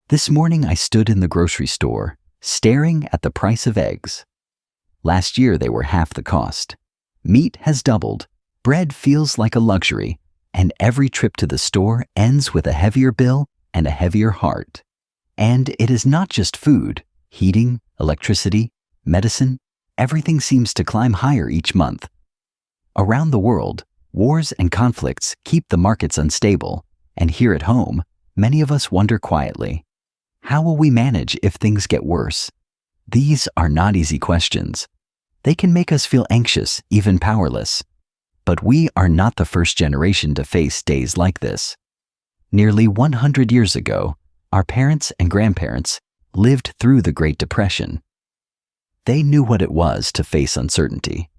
This morning I stood in the grocery store, staring at the price of eggs. Last year they were half the cost. Meat has doubled, bread feels like a luxury, and every trip to the store ends with a heavier bill and a heavier heart. And it is not just food, heating, electricity, medicine, everything seems to climb higher each month. Around the world, wars and conflicts keep the markets unstable, and here at home, many of us wonder quietly, how will we manage if things get worse? These are not easy questions. They can make us feel anxious, even powerless. But we are not the first generation to face days like this. Nearly 100 years ago, our parents and grandparents lived through the Great Depression. They knew what it was to face uncertainty,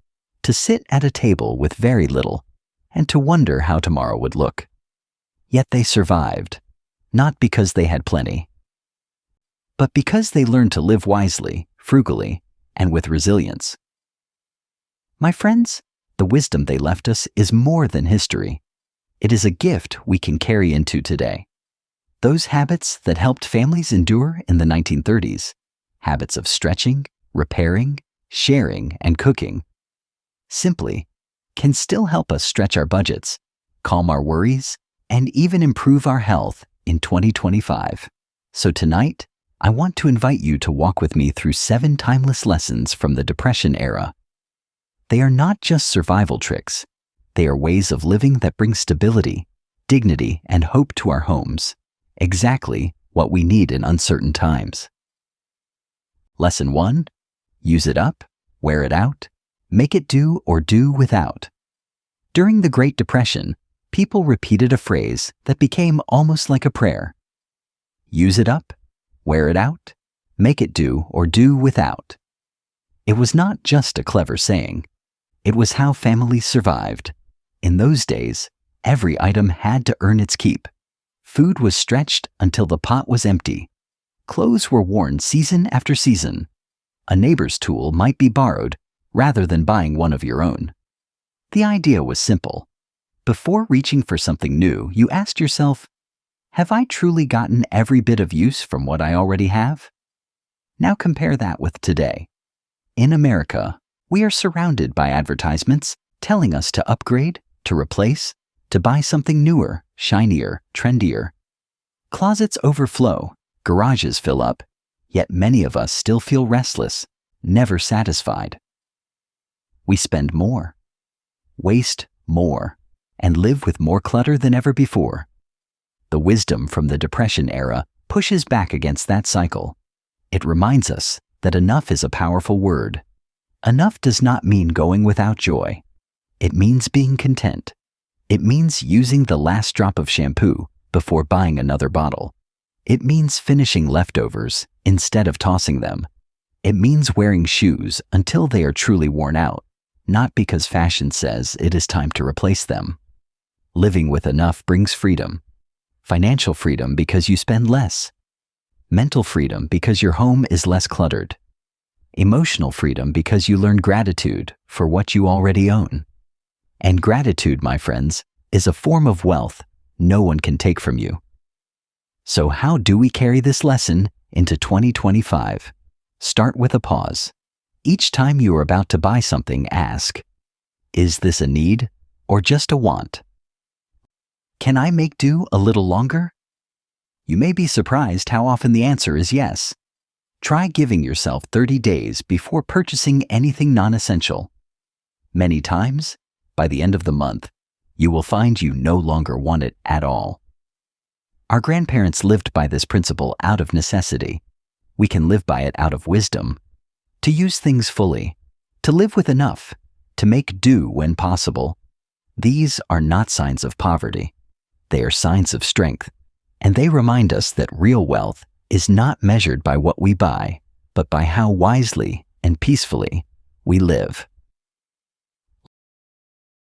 to sit at a table with very little, and to wonder how tomorrow would look. Yet they survived, not because they had plenty, but because they learned to live wisely, frugally, and with resilience. My friends, the wisdom they left us is more than history. It is a gift we can carry into today. Those habits that helped families endure in the 1930s, habits of stretching, repairing, sharing, and cooking, simply can still help us stretch our budgets, calm our worries, and even improve our health in 2025. So tonight, I want to invite you to walk with me through 7 timeless lessons from the Depression era. They are not just survival tricks. They are ways of living that bring stability, dignity, and hope to our homes. Exactly what we need in uncertain times. Lesson 1. Use it up, wear it out, make it do or do without. During the Great Depression, people repeated a phrase that became almost like a prayer. Use it up, wear it out, make it do or do without. It was not just a clever saying. It was how families survived. In those days, every item had to earn its keep. Food was stretched until the pot was empty. Clothes were worn season after season. A neighbor's tool might be borrowed rather than buying one of your own. The idea was simple. Before reaching for something new, you asked yourself, have I truly gotten every bit of use from what I already have? Now compare that with today. In America, we are surrounded by advertisements telling us to upgrade, to replace, to buy something newer, shinier, trendier. Closets overflow, garages fill up, yet many of us still feel restless, never satisfied. We spend more, waste more, and live with more clutter than ever before. The wisdom from the Depression era pushes back against that cycle. It reminds us that enough is a powerful word. Enough does not mean going without joy. It means being content. It means using the last drop of shampoo before buying another bottle. It means finishing leftovers instead of tossing them. It means wearing shoes until they are truly worn out, not because fashion says it is time to replace them. Living with enough brings freedom. Financial freedom because you spend less. Mental freedom because your home is less cluttered. Emotional freedom because you learn gratitude for what you already own. And gratitude, my friends, is a form of wealth no one can take from you. So how do we carry this lesson into 2025? Start with a pause. Each time you are about to buy something, ask, is this a need or just a want? Can I make do a little longer? You may be surprised how often the answer is yes. Try giving yourself 30 days before purchasing anything non-essential. Many times, by the end of the month, you will find you no longer want it at all. Our grandparents lived by this principle out of necessity. We can live by it out of wisdom. To use things fully, to live with enough, to make do when possible. These are not signs of poverty. They are signs of strength, and they remind us that real wealth is not measured by what we buy, but by how wisely and peacefully we live.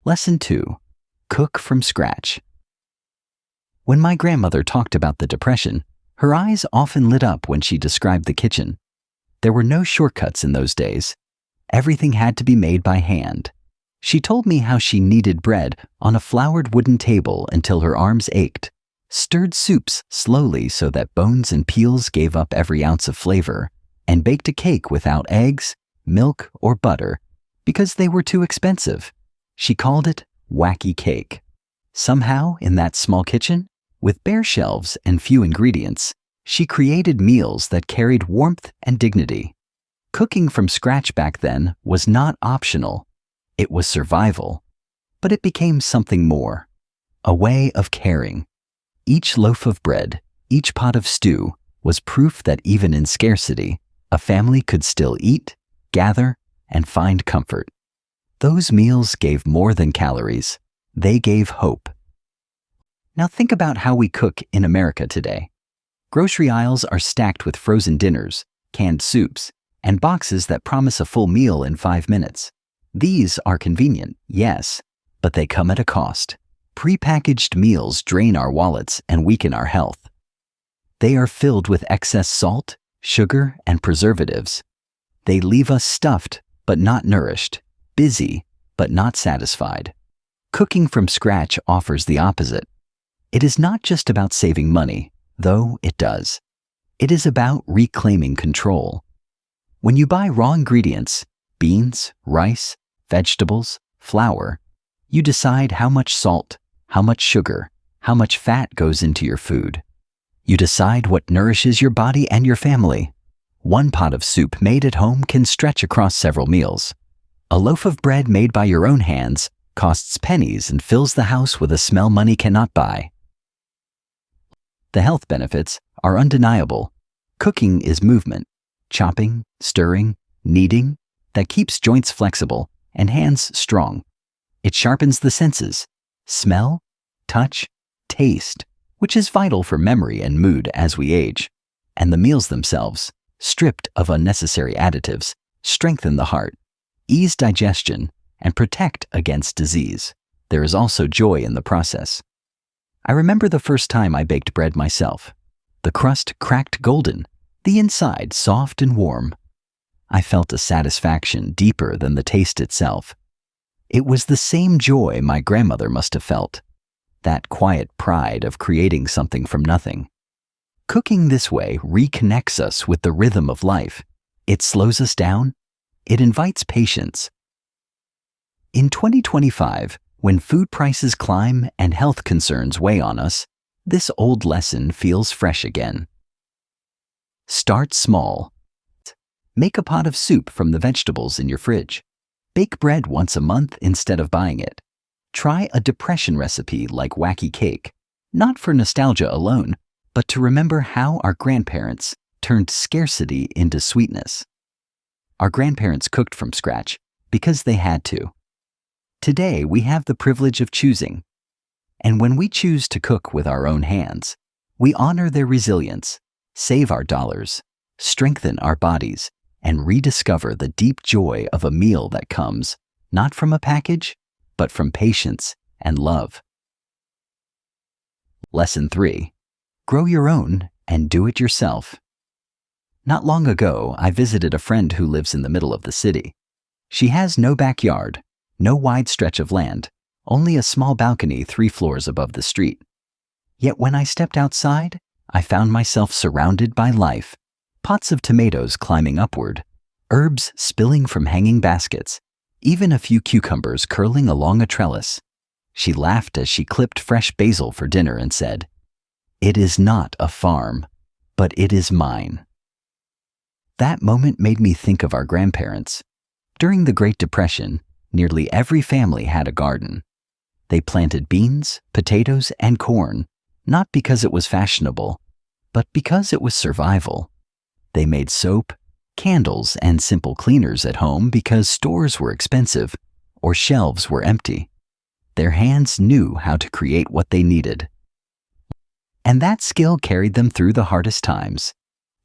Lesson 2. Cook from scratch. When my grandmother talked about the Depression, her eyes often lit up when she described the kitchen. There were no shortcuts in those days. Everything had to be made by hand. She told me how she kneaded bread on a floured wooden table until her arms ached, stirred soups slowly so that bones and peels gave up every ounce of flavor, and baked a cake without eggs, milk, or butter because they were too expensive. She called it wacky cake. Somehow, in that small kitchen, with bare shelves and few ingredients, she created meals that carried warmth and dignity. Cooking from scratch back then was not optional. It was survival. But it became something more, a way of caring. Each loaf of bread, each pot of stew, was proof that even in scarcity, a family could still eat, gather, and find comfort. Those meals gave more than calories. They gave hope. Now think about how we cook in America today. Grocery aisles are stacked with frozen dinners, canned soups, and boxes that promise a full meal in 5 minutes. These are convenient, yes, but they come at a cost. Prepackaged meals drain our wallets and weaken our health. They are filled with excess salt, sugar, and preservatives. They leave us stuffed but not nourished, busy but not satisfied. Cooking from scratch offers the opposite. It is not just about saving money, though it does. It is about reclaiming control. When you buy raw ingredients, beans, rice, vegetables, flour, you decide how much salt, how much sugar, how much fat goes into your food. You decide what nourishes your body and your family. One pot of soup made at home can stretch across several meals. A loaf of bread made by your own hands costs pennies and fills the house with a smell money cannot buy. The health benefits are undeniable. Cooking is movement, chopping, stirring, kneading, that keeps joints flexible and hands strong. It sharpens the senses, smell, touch, taste, which is vital for memory and mood as we age. And the meals themselves, stripped of unnecessary additives, strengthen the heart, ease digestion, and protect against disease. There is also joy in the process. I remember the first time I baked bread myself. The crust cracked golden, the inside soft and warm. I felt a satisfaction deeper than the taste itself. It was the same joy my grandmother must have felt, that quiet pride of creating something from nothing. Cooking this way reconnects us with the rhythm of life. It slows us down. It invites patience. In 2025, when food prices climb and health concerns weigh on us, this old lesson feels fresh again. Start small. Make a pot of soup from the vegetables in your fridge. Bake bread once a month instead of buying it. Try a depression recipe like wacky cake, not for nostalgia alone, but to remember how our grandparents turned scarcity into sweetness. Our grandparents cooked from scratch because they had to. Today, we have the privilege of choosing. And when we choose to cook with our own hands, we honor their resilience, save our dollars, strengthen our bodies, and rediscover the deep joy of a meal that comes not from a package, but from patience and love. Lesson 3. Grow your own and do it yourself. Not long ago, I visited a friend who lives in the middle of the city. She has no backyard, no wide stretch of land, only a small balcony 3 floors above the street. Yet when I stepped outside, I found myself surrounded by life. Pots of tomatoes climbing upward, herbs spilling from hanging baskets, even a few cucumbers curling along a trellis. She laughed as she clipped fresh basil for dinner and said, "It is not a farm, but it is mine." That moment made me think of our grandparents. During the Great Depression, nearly every family had a garden. They planted beans, potatoes, and corn, not because it was fashionable, but because it was survival. They made soap, candles, and simple cleaners at home because stores were expensive or shelves were empty. Their hands knew how to create what they needed. And that skill carried them through the hardest times.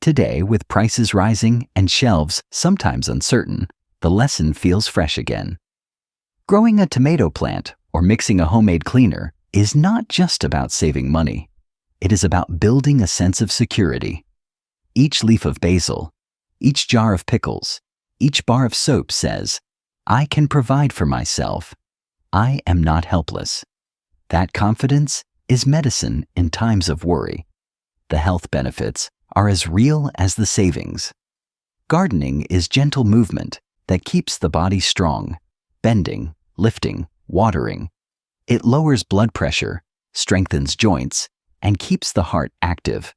Today, with prices rising and shelves sometimes uncertain, the lesson feels fresh again. Growing a tomato plant or mixing a homemade cleaner is not just about saving money. It is about building a sense of security. Each leaf of basil, each jar of pickles, each bar of soap says, "I can provide for myself. I am not helpless." That confidence is medicine in times of worry. The health benefits are as real as the savings. Gardening is gentle movement that keeps the body strong, bending, lifting, watering. It lowers blood pressure, strengthens joints, and keeps the heart active.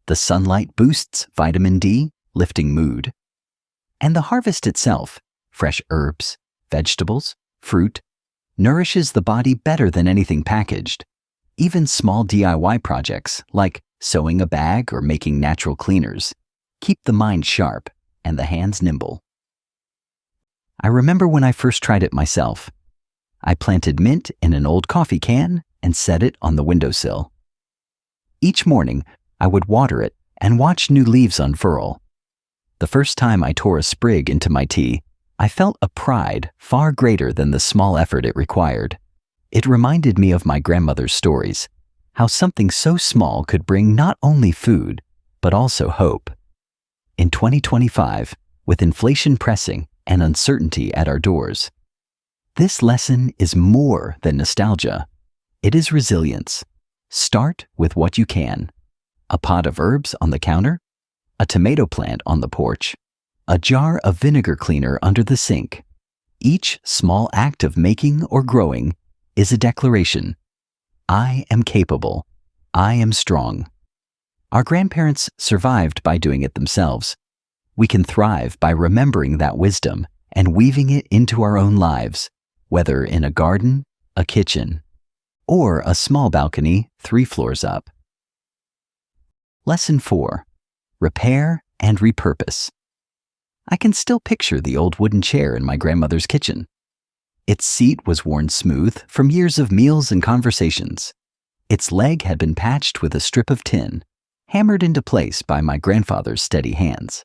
The sunlight boosts vitamin D, lifting mood. And the harvest itself, fresh herbs, vegetables, fruit, nourishes the body better than anything packaged. Even small DIY projects like sewing a bag or making natural cleaners keep the mind sharp and the hands nimble. I remember when I first tried it myself. I planted mint in an old coffee can and set it on the windowsill. Each morning, I would water it and watch new leaves unfurl. The first time I tore a sprig into my tea, I felt a pride far greater than the small effort it required. It reminded me of my grandmother's stories, how something so small could bring not only food, but also hope. In 2025, with inflation pressing and uncertainty at our doors, this lesson is more than nostalgia. It is resilience. Start with what you can. A pot of herbs on the counter, a tomato plant on the porch, a jar of vinegar cleaner under the sink. Each small act of making or growing is a declaration. I am capable. I am strong. Our grandparents survived by doing it themselves. We can thrive by remembering that wisdom and weaving it into our own lives, whether in a garden, a kitchen, or a small balcony 3 floors up. Lesson 4. Repair and repurpose. I can still picture the old wooden chair in my grandmother's kitchen. Its seat was worn smooth from years of meals and conversations. Its leg had been patched with a strip of tin, hammered into place by my grandfather's steady hands.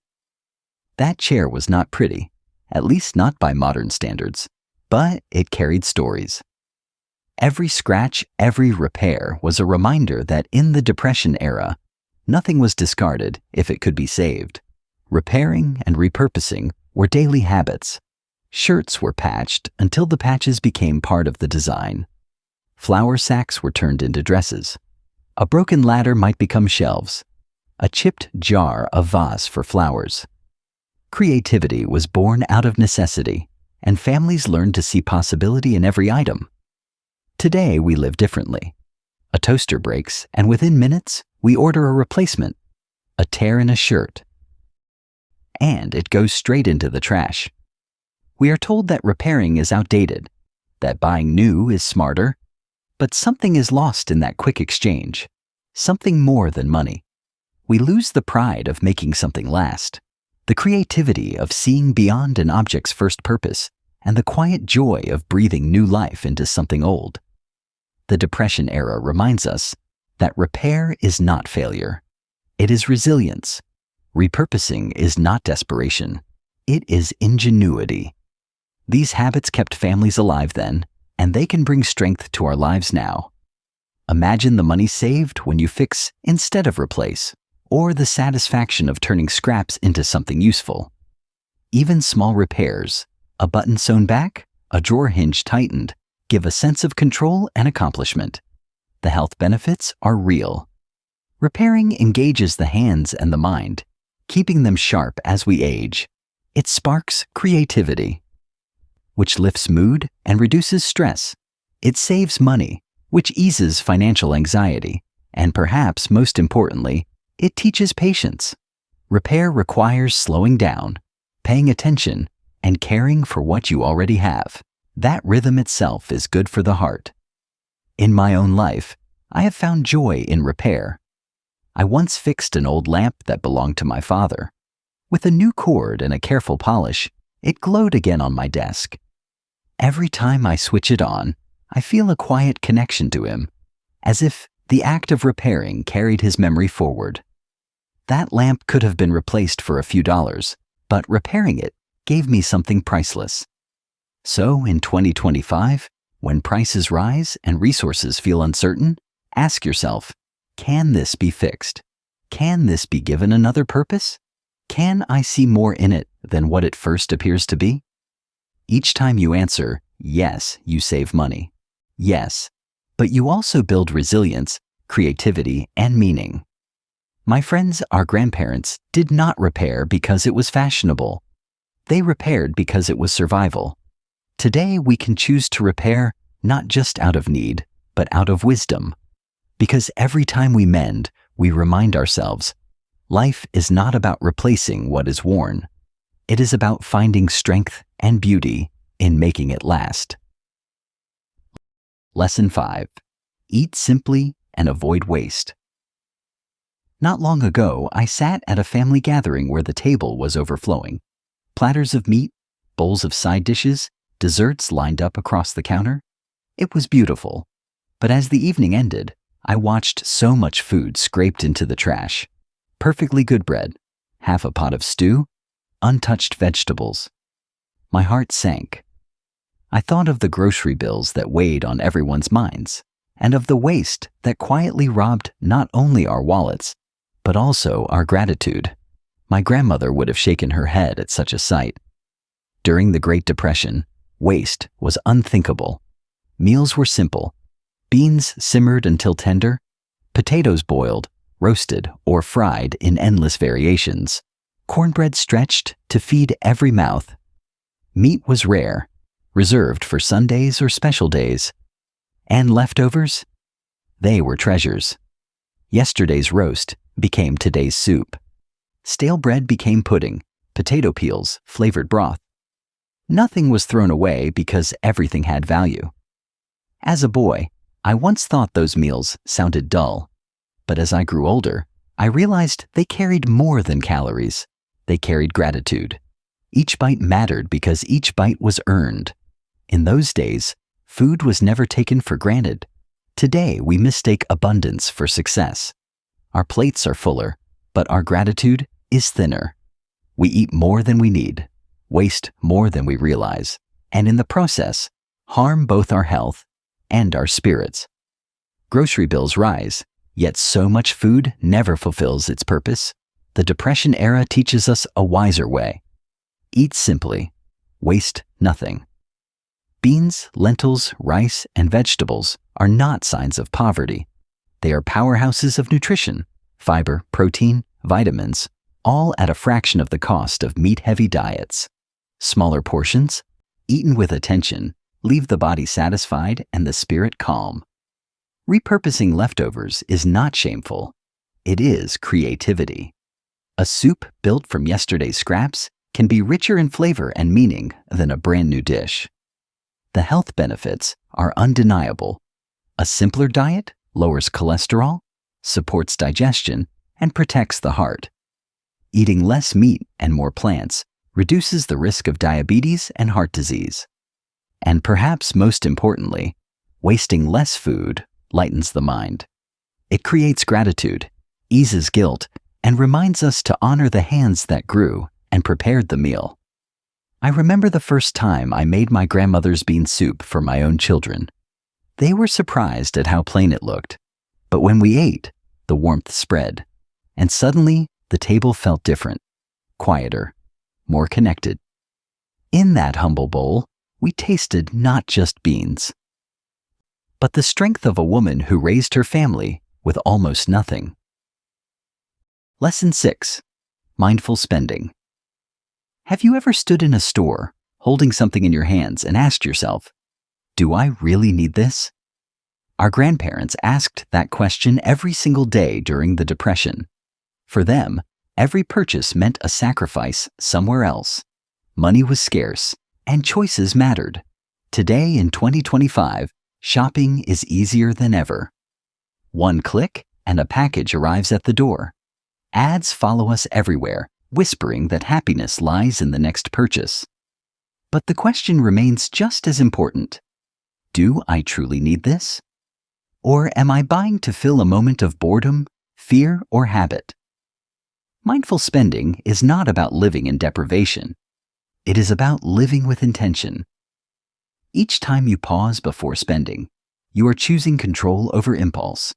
That chair was not pretty, at least not by modern standards, but it carried stories. Every scratch, every repair was a reminder that in the Depression era, nothing was discarded if it could be saved. Repairing and repurposing were daily habits. Shirts were patched until the patches became part of the design. Flour sacks were turned into dresses. A broken ladder might become shelves. A chipped jar a vase for flowers. Creativity was born out of necessity, and families learned to see possibility in every item. Today we live differently. A toaster breaks, and within minutes, we order a replacement. A tear in a shirt, and it goes straight into the trash. We are told that repairing is outdated, that buying new is smarter, but something is lost in that quick exchange, something more than money. We lose the pride of making something last, the creativity of seeing beyond an object's first purpose, and the quiet joy of breathing new life into something old. The Depression era reminds us that repair is not failure. It is resilience. Repurposing is not desperation. It is ingenuity. These habits kept families alive then, and they can bring strength to our lives now. Imagine the money saved when you fix instead of replace, or the satisfaction of turning scraps into something useful. Even small repairs, a button sewn back, a drawer hinge tightened, give a sense of control and accomplishment. The health benefits are real. Repairing engages the hands and the mind, keeping them sharp as we age. It sparks creativity, which lifts mood and reduces stress. It saves money, which eases financial anxiety. And perhaps most importantly, it teaches patience. Repair requires slowing down, paying attention, and caring for what you already have. That rhythm itself is good for the heart. In my own life, I have found joy in repair. I once fixed an old lamp that belonged to my father. With a new cord and a careful polish, it glowed again on my desk. Every time I switch it on, I feel a quiet connection to him, as if the act of repairing carried his memory forward. That lamp could have been replaced for a few dollars, but repairing it gave me something priceless. So in 2025, when prices rise and resources feel uncertain, ask yourself, can this be fixed? Can this be given another purpose? Can I see more in it than what it first appears to be? Each time you answer, yes, you save money. Yes, but you also build resilience, creativity, and meaning. My friends, our grandparents did not repair because it was fashionable. They repaired because it was survival. Today, we can choose to repair not just out of need, but out of wisdom. Because every time we mend, we remind ourselves, life is not about replacing what is worn. It is about finding strength and beauty in making it last. Lesson 5. Eat simply and avoid waste. Not long ago, I sat at a family gathering where the table was overflowing. Platters of meat, bowls of side dishes, desserts lined up across the counter. It was beautiful. But as the evening ended, I watched so much food scraped into the trash. Perfectly good bread, half a pot of stew, untouched vegetables. My heart sank. I thought of the grocery bills that weighed on everyone's minds, and of the waste that quietly robbed not only our wallets, but also our gratitude. My grandmother would have shaken her head at such a sight. During the Great Depression, waste was unthinkable. Meals were simple. Beans simmered until tender, potatoes boiled, roasted, or fried in endless variations, cornbread stretched to feed every mouth. Meat was rare, reserved for Sundays or special days. And leftovers? They were treasures. Yesterday's roast became today's soup. Stale bread became pudding, potato peels flavored broth. Nothing was thrown away because everything had value. As a boy, I once thought those meals sounded dull. But as I grew older, I realized they carried more than calories. They carried gratitude. Each bite mattered because each bite was earned. In those days, food was never taken for granted. Today, we mistake abundance for success. Our plates are fuller, but our gratitude is thinner. We eat more than we need, waste more than we realize, and in the process, harm both our health and our spirits. Grocery bills rise, yet so much food never fulfills its purpose. The Depression era teaches us a wiser way. Eat simply, waste nothing. Beans, lentils, rice, and vegetables are not signs of poverty. They are powerhouses of nutrition, fiber, protein, vitamins, all at a fraction of the cost of meat-heavy diets. Smaller portions, eaten with attention, leave the body satisfied and the spirit calm. Repurposing leftovers is not shameful. It is creativity. A soup built from yesterday's scraps can be richer in flavor and meaning than a brand new dish. The health benefits are undeniable. A simpler diet lowers cholesterol, supports digestion, and protects the heart. Eating less meat and more plants reduces the risk of diabetes and heart disease. And perhaps most importantly, wasting less food lightens the mind. It creates gratitude, eases guilt, and reminds us to honor the hands that grew and prepared the meal. I remember the first time I made my grandmother's bean soup for my own children. They were surprised at how plain it looked, but when we ate, the warmth spread, and suddenly the table felt different, quieter, more connected. In that humble bowl, we tasted not just beans, but the strength of a woman who raised her family with almost nothing. Lesson 6. Mindful spending. Have you ever stood in a store, holding something in your hands and asked yourself, do I really need this? Our grandparents asked that question every single day during the Depression. For them, every purchase meant a sacrifice somewhere else. Money was scarce, and choices mattered. Today in 2025, shopping is easier than ever. One click and a package arrives at the door. Ads follow us everywhere, whispering that happiness lies in the next purchase. But the question remains just as important. Do I truly need this? Or am I buying to fill a moment of boredom, fear, or habit? Mindful spending is not about living in deprivation. It is about living with intention. Each time you pause before spending, you are choosing control over impulse.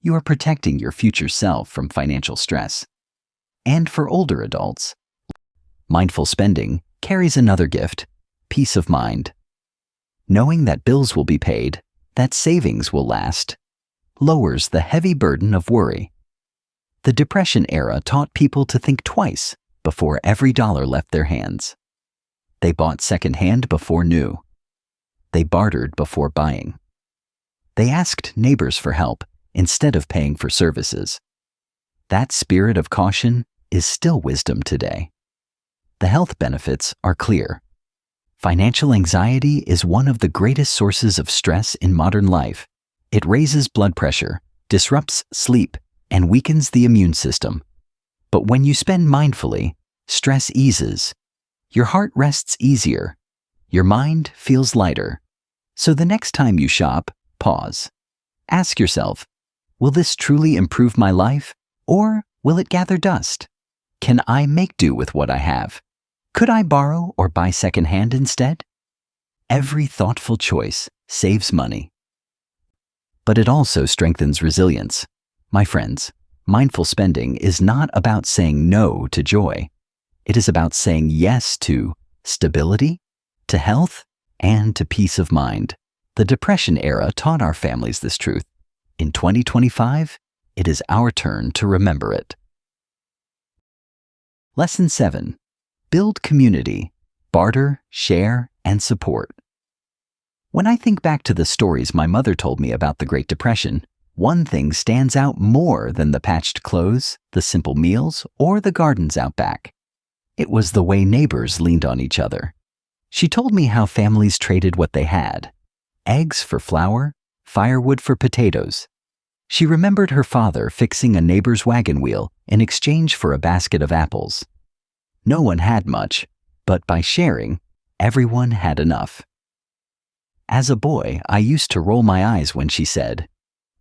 You are protecting your future self from financial stress. And for older adults, mindful spending carries another gift, peace of mind. Knowing that bills will be paid, that savings will last, lowers the heavy burden of worry. The Depression era taught people to think twice before every dollar left their hands. They bought secondhand before new. They bartered before buying. They asked neighbors for help instead of paying for services. That spirit of caution is still wisdom today. The health benefits are clear. Financial anxiety is one of the greatest sources of stress in modern life. It raises blood pressure, disrupts sleep, and weakens the immune system. But when you spend mindfully, stress eases. Your heart rests easier. Your mind feels lighter. So the next time you shop, pause. Ask yourself, will this truly improve my life, or will it gather dust? Can I make do with what I have? Could I borrow or buy secondhand instead? Every thoughtful choice saves money. But it also strengthens resilience. My friends, mindful spending is not about saying no to joy. It is about saying yes to stability, to health, and to peace of mind. The Depression era taught our families this truth. In 2025, it is our turn to remember it. Lesson 7. Build community. Barter, share, and support. When I think back to the stories my mother told me about the Great Depression, one thing stands out more than the patched clothes, the simple meals, or the gardens out back. It was the way neighbors leaned on each other. She told me how families traded what they had: eggs for flour, firewood for potatoes. She remembered her father fixing a neighbor's wagon wheel in exchange for a basket of apples. No one had much, but by sharing, everyone had enough. As a boy, I used to roll my eyes when she said,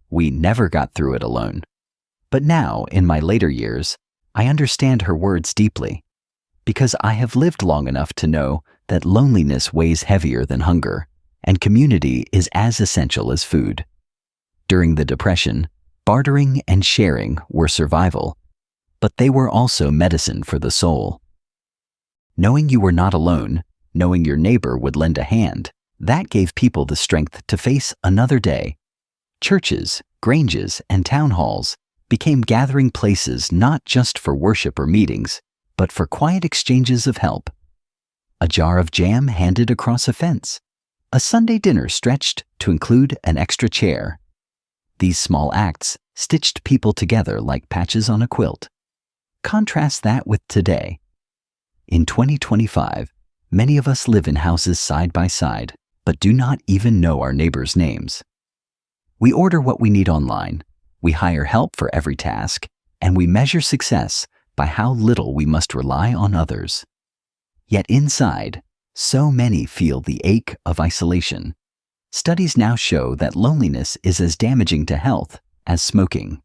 "We never got through it alone." But now, in my later years, I understand her words deeply, because I have lived long enough to know that loneliness weighs heavier than hunger, and community is as essential as food. During the Depression, bartering and sharing were survival, but they were also medicine for the soul. Knowing you were not alone, knowing your neighbor would lend a hand, that gave people the strength to face another day. Churches, granges, and town halls became gathering places not just for worship or meetings, but for quiet exchanges of help. A jar of jam handed across a fence. A Sunday dinner stretched to include an extra chair. These small acts stitched people together like patches on a quilt. Contrast that with today. In 2025, many of us live in houses side by side, but do not even know our neighbors' names. We order what we need online, we hire help for every task, and we measure success by how little we must rely on others. Yet inside, so many feel the ache of isolation. Studies now show that loneliness is as damaging to health as smoking.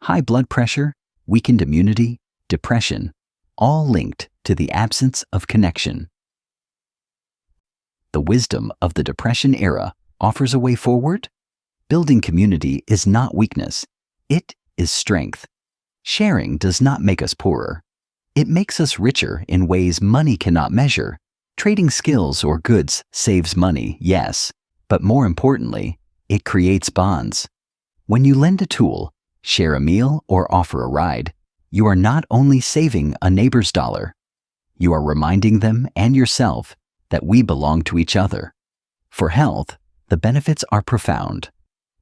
High blood pressure, weakened immunity, depression, all linked to the absence of connection. The wisdom of the Depression era offers a way forward. Building community is not weakness, it is strength. Sharing does not make us poorer. It makes us richer in ways money cannot measure. Trading skills or goods saves money, yes, but more importantly, it creates bonds. When you lend a tool, share a meal, or offer a ride, you are not only saving a neighbor's dollar, you are reminding them and yourself that we belong to each other. For health, the benefits are profound.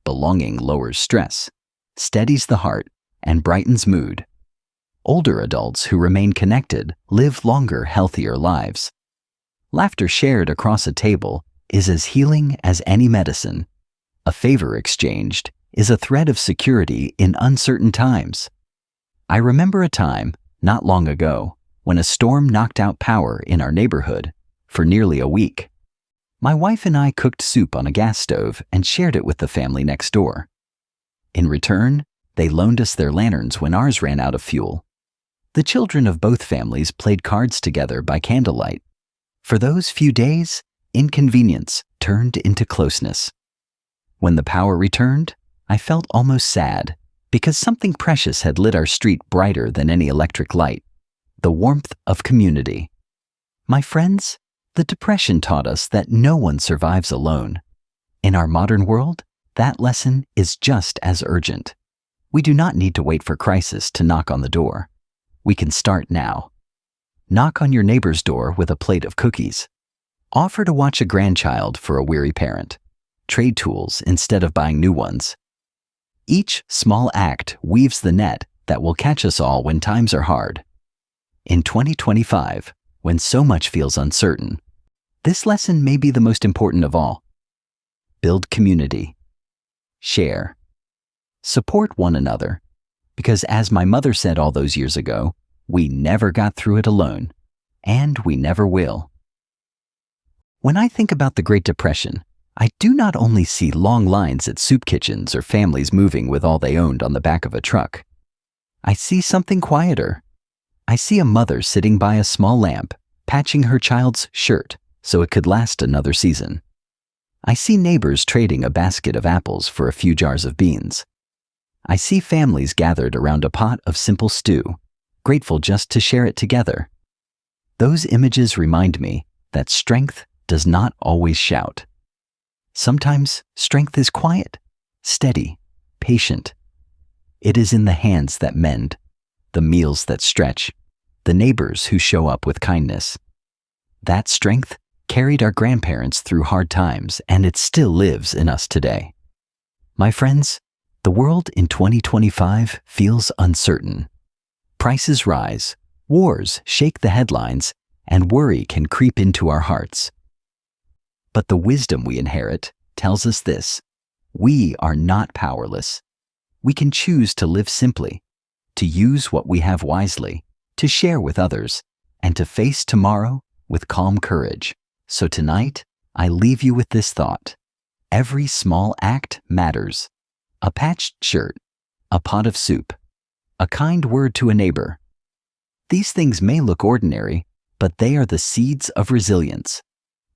Belonging lowers stress, steadies the heart, and brightens mood. Older adults who remain connected live longer, healthier lives. Laughter shared across a table is as healing as any medicine. A favor exchanged is a thread of security in uncertain times. I remember a time, not long ago, when a storm knocked out power in our neighborhood for nearly a week. My wife and I cooked soup on a gas stove and shared it with the family next door. In return, they loaned us their lanterns when ours ran out of fuel. The children of both families played cards together by candlelight. For those few days, inconvenience turned into closeness. When the power returned, I felt almost sad because something precious had lit our street brighter than any electric light: the warmth of community. My friends, the Depression taught us that no one survives alone. In our modern world, that lesson is just as urgent. We do not need to wait for crisis to knock on the door. We can start now. Knock on your neighbor's door with a plate of cookies. Offer to watch a grandchild for a weary parent. Trade tools instead of buying new ones. Each small act weaves the net that will catch us all when times are hard. In 2025, when so much feels uncertain, this lesson may be the most important of all. Build community. Share. Support one another, because as my mother said all those years ago, we never got through it alone, and we never will. When I think about the Great Depression, I do not only see long lines at soup kitchens or families moving with all they owned on the back of a truck. I see something quieter. I see a mother sitting by a small lamp, patching her child's shirt so it could last another season. I see neighbors trading a basket of apples for a few jars of beans. I see families gathered around a pot of simple stew, grateful just to share it together. Those images remind me that strength does not always shout. Sometimes strength is quiet, steady, patient. It is in the hands that mend, the meals that stretch, the neighbors who show up with kindness. That strength carried our grandparents through hard times, and it still lives in us today. My friends, the world in 2025 feels uncertain. Prices rise, wars shake the headlines, and worry can creep into our hearts. But the wisdom we inherit tells us this: we are not powerless. We can choose to live simply, to use what we have wisely, to share with others, and to face tomorrow with calm courage. So tonight, I leave you with this thought: every small act matters. A patched shirt, a pot of soup, a kind word to a neighbor. These things may look ordinary, but they are the seeds of resilience.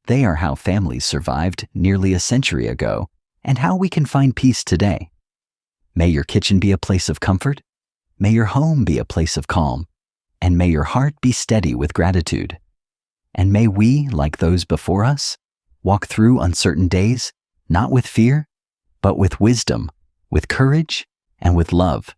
They are how families survived nearly a century ago, and how we can find peace today. May your kitchen be a place of comfort. May your home be a place of calm. And may your heart be steady with gratitude. And may we, like those before us, walk through uncertain days, not with fear, but with wisdom, with courage, and with love.